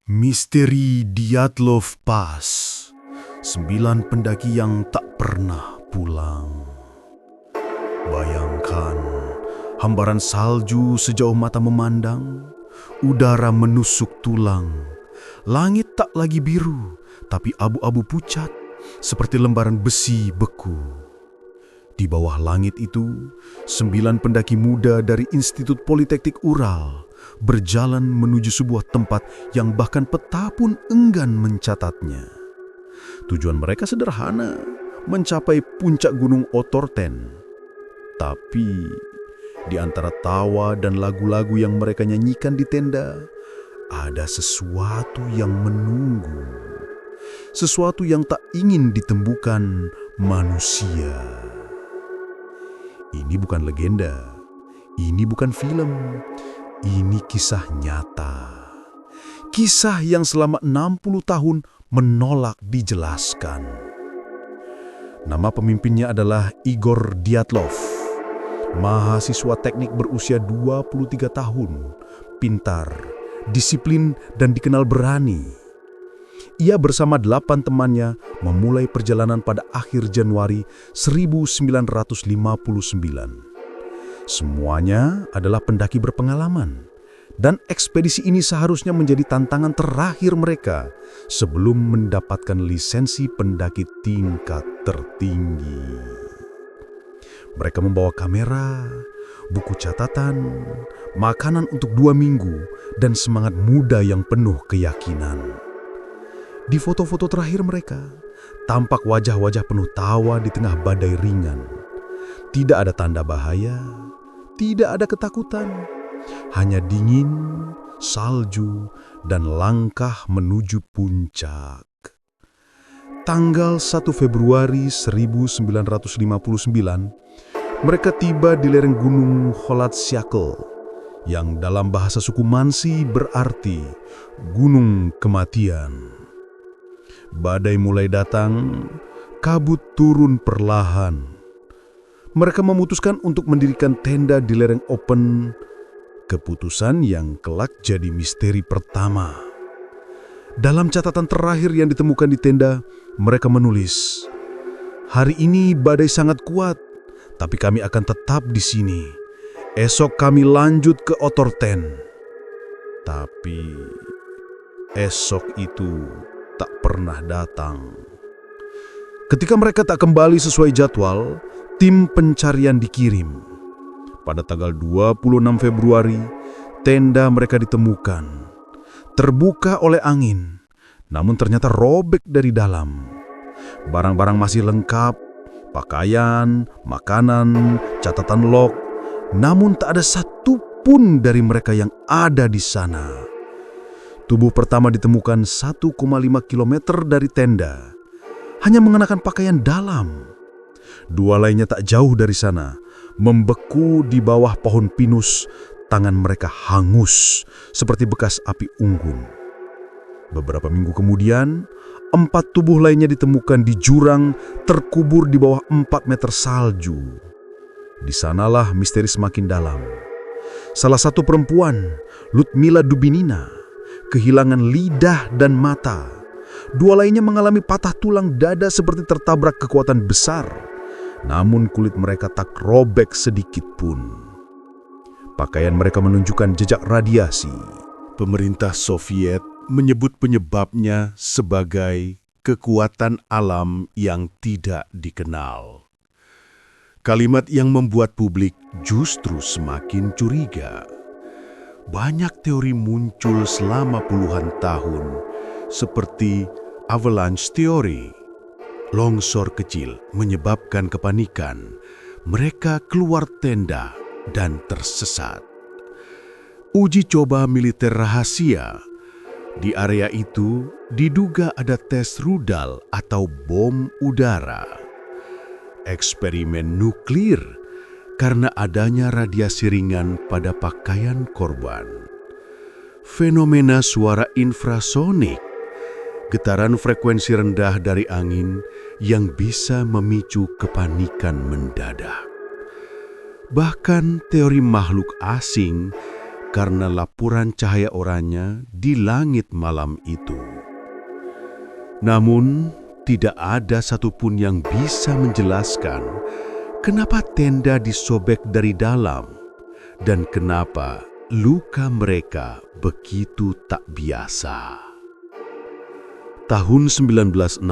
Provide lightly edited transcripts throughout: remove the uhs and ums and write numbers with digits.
Misteri Dyatlov Pass. 9 pendaki yang tak pernah pulang. Bayangkan, hamparan salju sejauh mata memandang, udara menusuk tulang. Langit tak lagi biru, tapi abu-abu pucat, seperti lembaran besi beku. Di bawah langit itu, 9 pendaki muda dari Institut Politeknik Ural berjalan menuju sebuah tempat yang bahkan peta pun enggan mencatatnya. Tujuan mereka sederhana, mencapai puncak gunung Otorten. Tapi di antara tawa dan lagu-lagu yang mereka nyanyikan di tenda, ada sesuatu yang menunggu. Sesuatu yang tak ingin ditembukan manusia. Ini bukan legenda, ini bukan film. Ini kisah nyata. Kisah yang selama 60 tahun menolak dijelaskan. Nama pemimpinnya adalah Igor Dyatlov. Mahasiswa teknik berusia 23 tahun. Pintar, disiplin, dan dikenal berani. Ia bersama 8 temannya memulai perjalanan pada akhir Januari 1959. Semuanya adalah pendaki berpengalaman, dan ekspedisi ini seharusnya menjadi tantangan terakhir mereka sebelum mendapatkan lisensi pendaki tingkat tertinggi. Mereka membawa kamera, buku catatan, makanan untuk 2 minggu, dan semangat muda yang penuh keyakinan. Di foto-foto terakhir mereka, tampak wajah-wajah penuh tawa di tengah badai ringan. Tidak ada tanda bahaya, tidak ada ketakutan, hanya dingin, salju, dan langkah menuju puncak. Tanggal 1 Februari 1959, mereka tiba di lereng gunung Holatsyakl, yang dalam bahasa suku Mansi berarti Gunung Kematian. Badai mulai datang, kabut turun perlahan. Mereka memutuskan untuk mendirikan tenda di lereng open, keputusan yang kelak jadi misteri pertama. Dalam catatan terakhir yang ditemukan di tenda, mereka menulis, "Hari ini badai sangat kuat, tapi kami akan tetap di sini. Esok kami lanjut ke Otorten." Tapi esok itu tak pernah datang. Ketika mereka tak kembali sesuai jadwal, tim pencarian dikirim. Pada tanggal 26 Februari, tenda mereka ditemukan. Terbuka oleh angin, namun ternyata robek dari dalam. Barang-barang masih lengkap, pakaian, makanan, catatan log, namun tak ada satupun dari mereka yang ada di sana. Tubuh pertama ditemukan 1,5 kilometer dari tenda, hanya mengenakan pakaian dalam. 2 lainnya tak jauh dari sana, membeku di bawah pohon pinus, tangan mereka hangus seperti bekas api unggun. Beberapa minggu kemudian, 4 tubuh lainnya ditemukan di jurang terkubur di bawah 4 meter salju. Di sanalah misteri semakin dalam. Salah satu perempuan, Ludmila Dubinina, kehilangan lidah dan mata. 2 lainnya mengalami patah tulang dada seperti tertabrak kekuatan besar. Namun kulit mereka tak robek sedikit pun. Pakaian mereka menunjukkan jejak radiasi. Pemerintah Soviet menyebut penyebabnya sebagai kekuatan alam yang tidak dikenal. Kalimat yang membuat publik justru semakin curiga. Banyak teori muncul selama puluhan tahun, seperti avalanche theory. Longsor kecil menyebabkan kepanikan. Mereka keluar tenda dan tersesat. Uji coba militer rahasia. Di area itu diduga ada tes rudal atau bom udara. Eksperimen nuklir karena adanya radiasi ringan pada pakaian korban. Fenomena suara infrasonik, getaran frekuensi rendah dari angin yang bisa memicu kepanikan mendadak. Bahkan teori makhluk asing karena lapuran cahaya oranye di langit malam itu. Namun, tidak ada satupun yang bisa menjelaskan kenapa tenda disobek dari dalam dan kenapa luka mereka begitu tak biasa. Tahun 1960,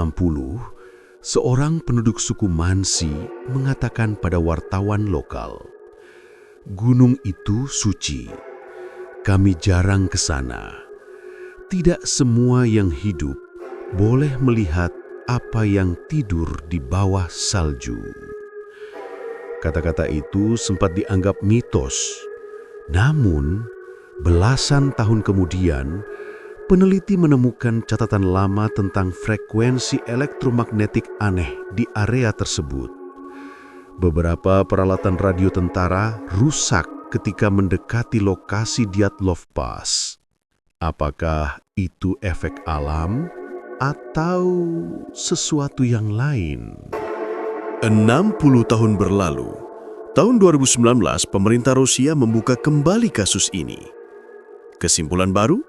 seorang penduduk suku Mansi mengatakan pada wartawan lokal, "Gunung itu suci. Kami jarang ke sana. Tidak semua yang hidup boleh melihat apa yang tidur di bawah salju." Kata-kata itu sempat dianggap mitos. Namun, belasan tahun kemudian, peneliti menemukan catatan lama tentang frekuensi elektromagnetik aneh di area tersebut. Beberapa peralatan radio tentara rusak ketika mendekati lokasi Dyatlov Pass. Apakah itu efek alam atau sesuatu yang lain? 60 tahun berlalu, tahun 2019 pemerintah Rusia membuka kembali kasus ini. Kesimpulan baru,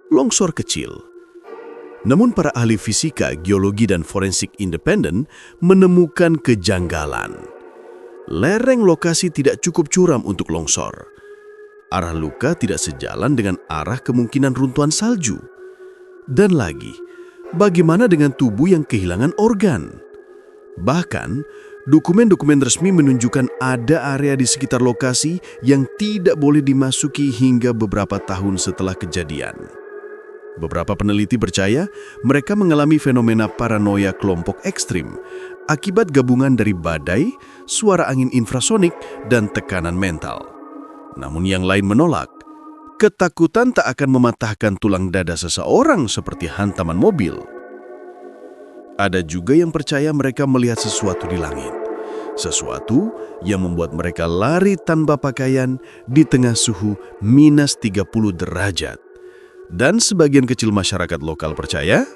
longsor kecil. Namun para ahli fisika, geologi dan forensik independen menemukan kejanggalan. Lereng lokasi tidak cukup curam untuk longsor. Arah luka tidak sejalan dengan arah kemungkinan runtuhan salju. Dan lagi, bagaimana dengan tubuh yang kehilangan organ? Bahkan, dokumen-dokumen resmi menunjukkan ada area di sekitar lokasi yang tidak boleh dimasuki hingga beberapa tahun setelah kejadian. Beberapa peneliti percaya mereka mengalami fenomena paranoia kelompok ekstrim akibat gabungan dari badai, suara angin infrasonik, dan tekanan mental. Namun yang lain menolak. Ketakutan tak akan mematahkan tulang dada seseorang seperti hantaman mobil. Ada juga yang percaya mereka melihat sesuatu di langit. Sesuatu yang membuat mereka lari tanpa pakaian di tengah suhu minus 30 derajat. Dan sebagian kecil masyarakat lokal percaya,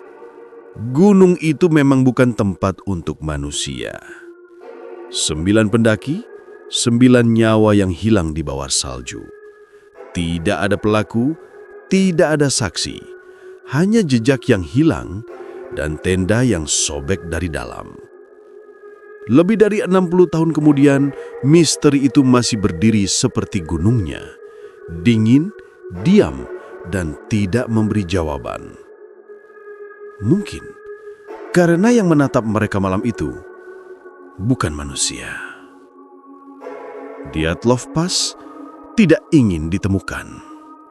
gunung itu memang bukan tempat untuk manusia. 9 pendaki, 9 nyawa yang hilang di bawah salju. Tidak ada pelaku, tidak ada saksi, hanya jejak yang hilang dan tenda yang sobek dari dalam. Lebih dari 60 tahun kemudian, misteri itu masih berdiri seperti gunungnya. Dingin, diam, dan tidak memberi jawaban. Mungkin karena yang menatap mereka malam itu bukan manusia. Dyatlov Pass tidak ingin ditemukan.